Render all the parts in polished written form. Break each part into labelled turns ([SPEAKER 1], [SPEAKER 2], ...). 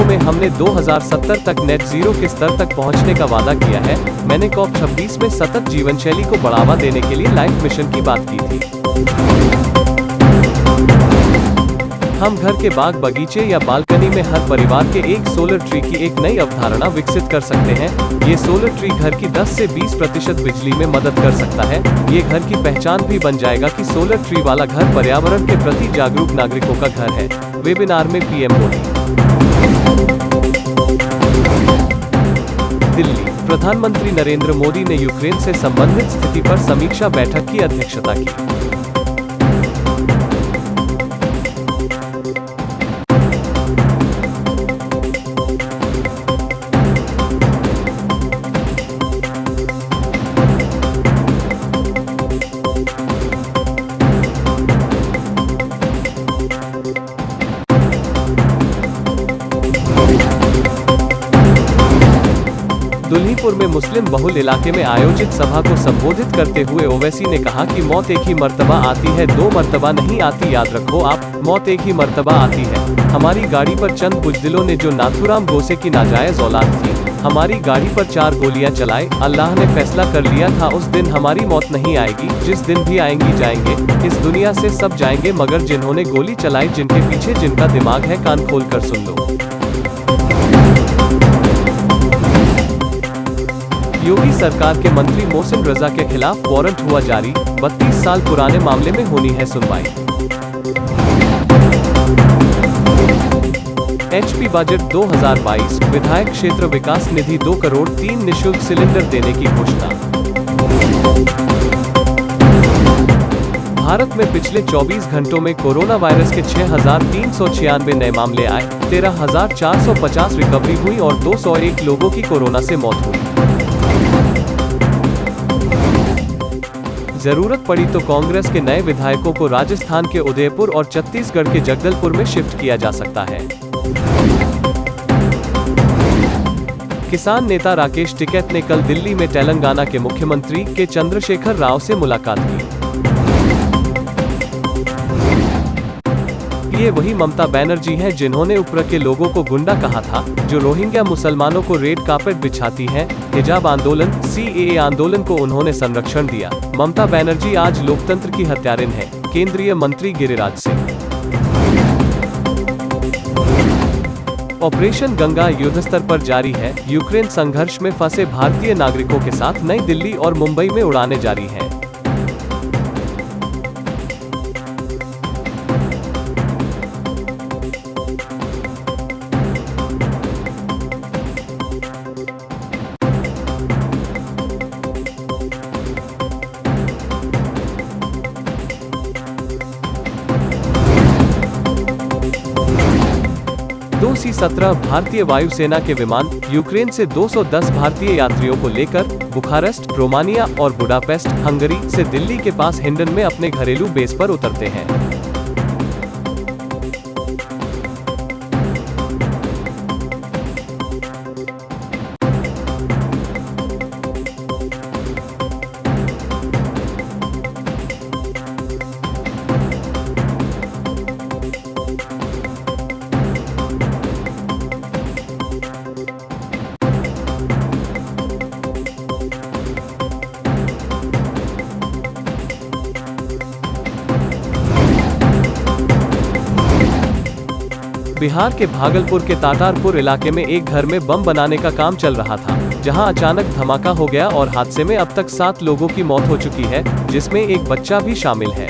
[SPEAKER 1] Video में हमने 2070 तक नेट जीरो के स्तर तक पहुंचने का वादा किया है। मैंने COP 26 में सतत जीवन शैली को बढ़ावा देने के लिए लाइफ मिशन की बात की थी। हम घर के बाग बगीचे या बालकनी में हर परिवार के एक सोलर ट्री की एक नई अवधारणा विकसित कर सकते हैं। ये सोलर ट्री घर की 10 से 20% बिजली में मदद कर सकता है। ये घर की पहचान भी बन जाएगा कि सोलर ट्री वाला घर पर्यावरण के प्रति जागरूक नागरिकों का घर है। वेबिनार में पीएम मोदी। दिल्ली, प्रधानमंत्री नरेंद्र मोदी ने यूक्रेन से संबंधित स्थिति पर समीक्षा बैठक की अध्यक्षता की। दुल्हीपुर में मुस्लिम बहुल इलाके में आयोजित सभा को संबोधित करते हुए ओवैसी ने कहा कि मौत एक ही मर्तबा आती है, 2 मर्तबा नहीं आती। याद रखो आप, मौत एक ही मर्तबा आती है। हमारी गाड़ी पर चंद बुजदिलों ने जो नाथूराम गोसे की नाजायज औलाद थी, हमारी गाड़ी पर 4 गोलियां चलाई। अल्लाह ने फैसला कर लिया था उस दिन हमारी मौत नहीं आएगी। जिस दिन भी आएंगी जाएंगे, इस दुनिया से सब जाएंगे, मगर जिन्होंने गोली चलाई, जिनके पीछे जिनका दिमाग है, कान खोल कर सुन लो। योगी सरकार के मंत्री मोहसिन रजा के खिलाफ वारंट हुआ जारी। 32 साल पुराने मामले में होनी है सुनवाई। HP बजट 2022, विधायक क्षेत्र विकास निधि 2 करोड़ 3 निःशुल्क सिलेंडर देने की घोषणा। भारत में पिछले 24 घंटों में कोरोना वायरस के 6,396 नए मामले आए, 13,450 रिकवरी हुई और 201 लोगों की कोरोना से मौत हुई। जरूरत पड़ी तो कांग्रेस के नए विधायकों को राजस्थान के उदयपुर और छत्तीसगढ़ के जगदलपुर में शिफ्ट किया जा सकता है। किसान नेता राकेश टिकैत ने कल दिल्ली में तेलंगाना के मुख्यमंत्री के चंद्रशेखर राव से मुलाकात की। ये वही ममता बनर्जी हैं जिन्होंने ऊपर के लोगों को गुंडा कहा था, जो रोहिंग्या मुसलमानों को रेड कार्पेट बिछाती हैं। हिजाब आंदोलन, CAA आंदोलन को उन्होंने संरक्षण दिया। ममता बनर्जी आज लोकतंत्र की हत्यारिन है। केंद्रीय मंत्री गिरिराज सिंह। ऑपरेशन गंगा युद्धस्तर पर जारी है। यूक्रेन संघर्ष में फंसे भारतीय नागरिकों के साथ नई दिल्ली और मुंबई में उड़ानें जारी हैं। C-17 भारतीय वायुसेना के विमान यूक्रेन से 210 भारतीय यात्रियों को लेकर बुखारेस्ट, रोमानिया और बुडापेस्ट, हंगरी से दिल्ली के पास हिंडन में अपने घरेलू बेस पर उतरते हैं। बिहार के भागलपुर के तातारपुर इलाके में एक घर में बम बनाने का काम चल रहा था, जहां अचानक धमाका हो गया और हादसे में अब तक 7 लोगों की मौत हो चुकी है, जिसमें एक बच्चा भी शामिल है।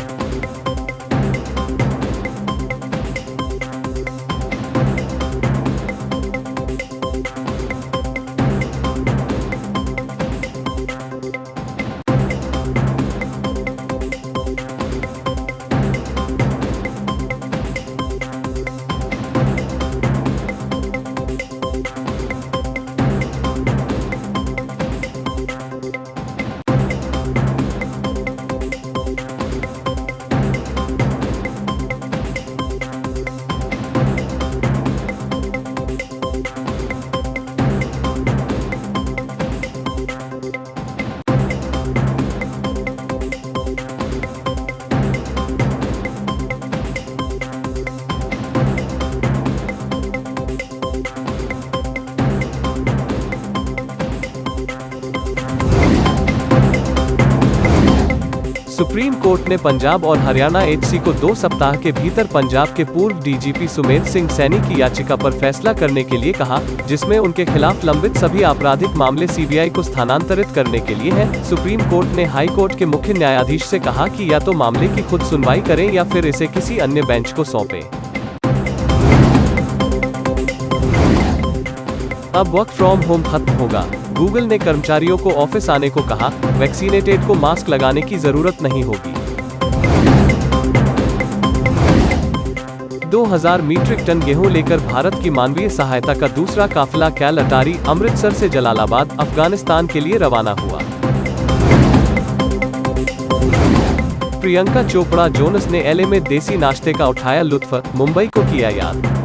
[SPEAKER 1] सुप्रीम कोर्ट ने पंजाब और हरियाणा एचसी को 2 सप्ताह के भीतर पंजाब के पूर्व डीजीपी सुमेध सिंह सैनी की याचिका पर फैसला करने के लिए कहा, जिसमें उनके खिलाफ लंबित सभी आपराधिक मामले सीबीआई को स्थानांतरित करने के लिए हैं। सुप्रीम कोर्ट ने हाई कोर्ट के मुख्य न्यायाधीश से कहा कि या तो मामले की खुद सुनवाई करें या फिर इसे किसी अन्य बेंच को सौंपें। अब वर्क फ्रॉम होम खत्म होगा। गूगल ने कर्मचारियों को ऑफिस आने को कहा, वैक्सीनेटेड को मास्क लगाने की जरूरत नहीं होगी। 2000 मीट्रिक टन गेहूं लेकर भारत की मानवीय सहायता का दूसरा काफिला कैल अटारी, अमृतसर से जलालाबाद, अफगानिस्तान के लिए रवाना हुआ। प्रियंका चोपड़ा जोनस ने एलए में देसी नाश्ते का उठाया लुत्फ, मुंबई को किया याद।